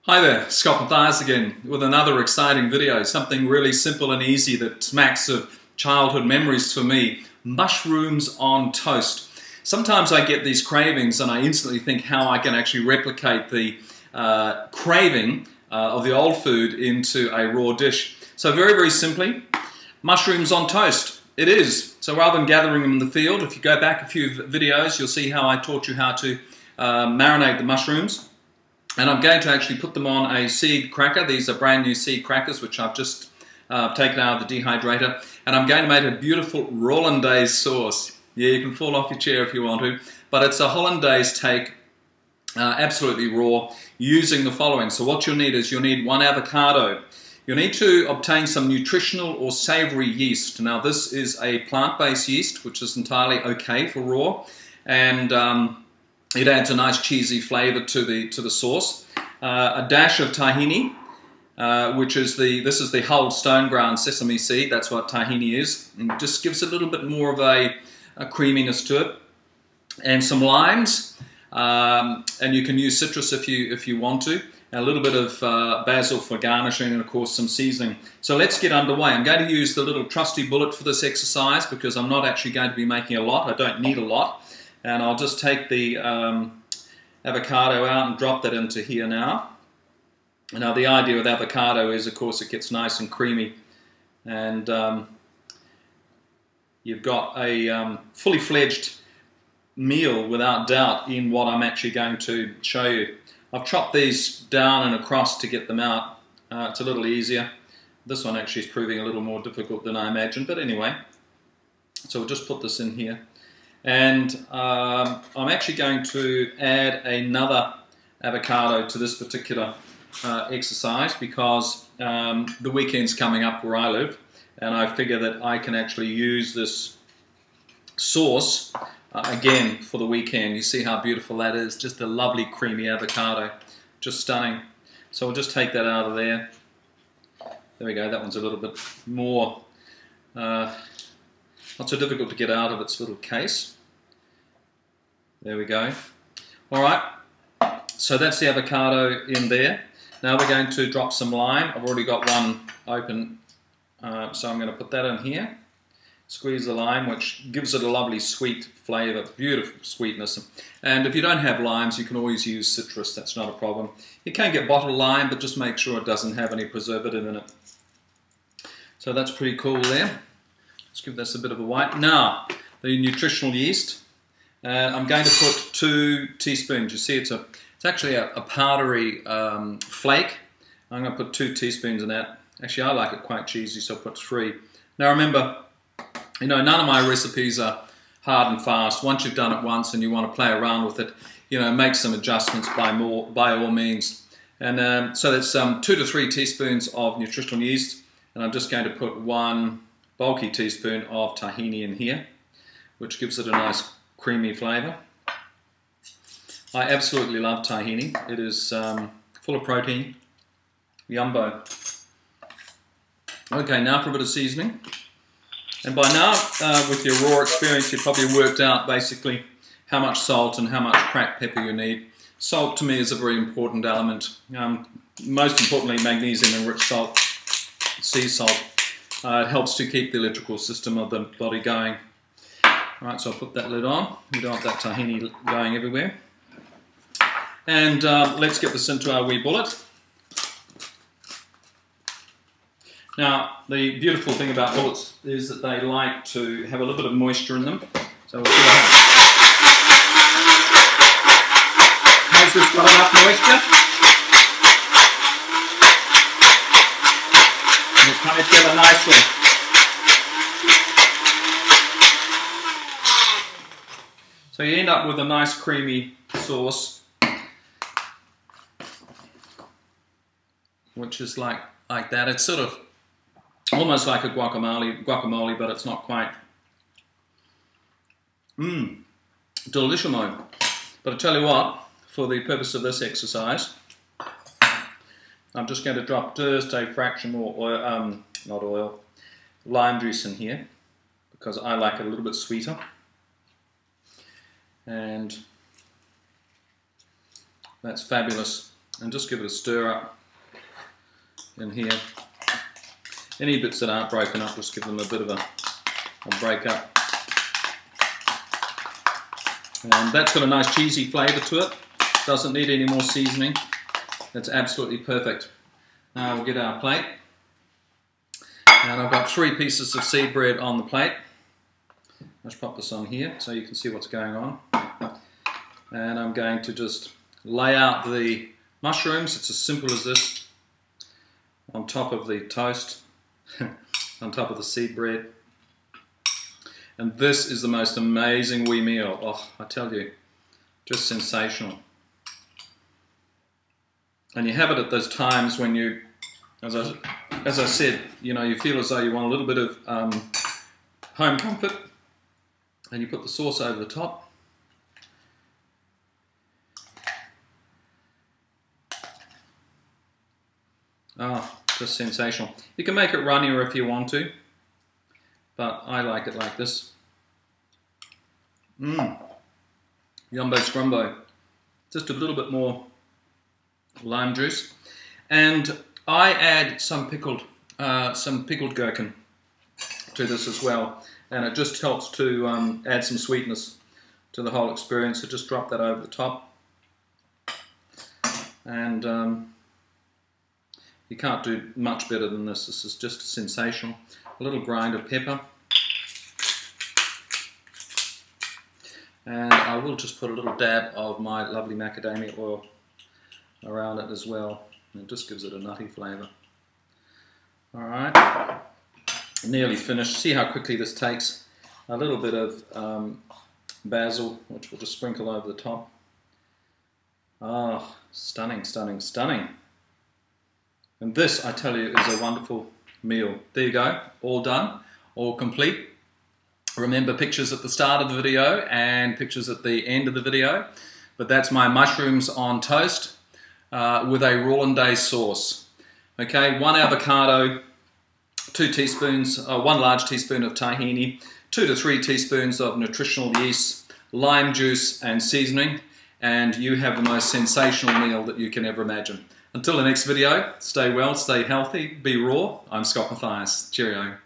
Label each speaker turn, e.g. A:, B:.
A: Hi there, Scott Mathias again with another exciting video, something really simple and easy that smacks of childhood memories for me, mushrooms on toast. Sometimes I get these cravings and I instantly think how I can actually replicate the craving of the old food into a raw dish. So very simply, mushrooms on toast. It is. So rather than gathering them in the field, if you go back a few videos, you'll see how I taught you how to marinate the mushrooms. And I'm going to actually put them on a seed cracker. These are brand new seed crackers, which I've just taken out of the dehydrator. And I'm going to make a beautiful Rawlandaise sauce. Yeah, you can fall off your chair if you want to. But it's a Hollandaise take, absolutely raw, using the following. So what you'll need is you'll need 1 avocado. You'll need to obtain some nutritional or savory yeast. Now this is a plant-based yeast, which is entirely okay for raw. And it adds a nice cheesy flavour to the sauce. A dash of tahini, which is this is the whole stone ground sesame seed. That's what tahini is. And it just gives a little bit more of a creaminess to it. And some limes, and you can use citrus if you want to. A little bit of basil for garnishing, and of course some seasoning. So let's get underway. I'm going to use the little trusty bullet for this exercise because I'm not actually going to be making a lot. I don't need a lot. And I'll just take the avocado out and drop that into here now. Now the idea with avocado is, of course, it gets nice and creamy. And you've got a fully fledged meal without doubt in what I'm actually going to show you. I've chopped these down and across to get them out. It's a little easier. This one actually is proving a little more difficult than I imagined, but anyway. So we'll just put this in here. And I'm actually going to add another avocado to this particular exercise because the weekend's coming up where I live, and I figure that I can actually use this sauce again for the weekend. You see how beautiful that is, just a lovely creamy avocado, just stunning. So we'll just take that out of there. There we go, that one's a little bit more not so difficult to get out of its little case. There we go. Alright, so that's the avocado in there. Now we're going to drop some lime. I've already got one open, so I'm going to put that in here. Squeeze the lime, which gives it a lovely sweet flavour, beautiful sweetness. And if you don't have limes, you can always use citrus, that's not a problem. You can get bottled lime, but just make sure it doesn't have any preservative in it. So that's pretty cool there. Let's give this a bit of a white. Now, the nutritional yeast. I'm going to put 2 teaspoons. You see, it's actually a powdery flake. I'm going to put 2 teaspoons in that. Actually, I like it quite cheesy, so I'll put 3. Now remember, you know, none of my recipes are hard and fast. Once you've done it once and you want to play around with it, you know, make some adjustments by all means. And so that's 2 to 3 teaspoons of nutritional yeast, and I'm just going to put 1 bulky teaspoon of tahini in here, which gives it a nice creamy flavour. I absolutely love tahini. It is full of protein. Yumbo. Okay, now for a bit of seasoning. And by now, with your raw experience, you've probably worked out basically how much salt and how much cracked pepper you need. Salt to me is a very important element. Most importantly, magnesium-enriched salt, sea salt. It helps to keep the electrical system of the body going. Alright, so I'll put that lid on. We don't want that tahini going everywhere. And let's get this into our wee bullet. Now, the beautiful thing about bullets is that they like to have a little bit of moisture in them. So we'll see what happens. Has this got enough moisture? And it's coming together nicely. So you end up with a nice creamy sauce, which is like that. It's sort of almost like a guacamole, but it's not quite. Delissimo. But I tell you what, for the purpose of this exercise, I'm just going to drop just a fraction more oil, lime juice in here, because I like it a little bit sweeter. And that's fabulous. and just give it a stir up in here. Any bits that aren't broken up, just give them a bit of a break up. And that's got a nice cheesy flavour to it. Doesn't need any more seasoning. That's absolutely perfect. Now we'll get our plate. And I've got 3 pieces of seed bread on the plate. Let's pop this on here so you can see what's going on. And I'm going to just lay out the mushrooms. It's as simple as this. On top of the toast. On top of the seed bread. And this is the most amazing wee meal. Oh, I tell you, just sensational. And you have it at those times when you, as I said, you know, you feel as though you want a little bit of home comfort, and you put the sauce over the top. Oh, just sensational. You can make it runnier if you want to, but I like it like this. Yumbo scrumbo. Just a little bit more lime juice, and I add some pickled gherkin to this as well, and it just helps to add some sweetness to the whole experience. So just drop that over the top, and you can't do much better than this. This is just sensational. A little grind of pepper, and I will just put a little dab of my lovely macadamia oil around it as well. It just gives it a nutty flavour. Alright, nearly finished. See how quickly this takes. A little bit of basil, which we'll just sprinkle over the top. Ah, stunning, stunning, stunning. And this, I tell you, is a wonderful meal. There you go, all done, all complete. Remember, pictures at the start of the video and pictures at the end of the video. But that's my mushrooms on toast with a Rawlandaise sauce. Okay, 1 avocado, 2 teaspoons, 1 large teaspoon of tahini, 2 to 3 teaspoons of nutritional yeast, lime juice and seasoning, and you have the most sensational meal that you can ever imagine. Until the next video, stay well, stay healthy, be raw. I'm Scott Mathias. Cheerio.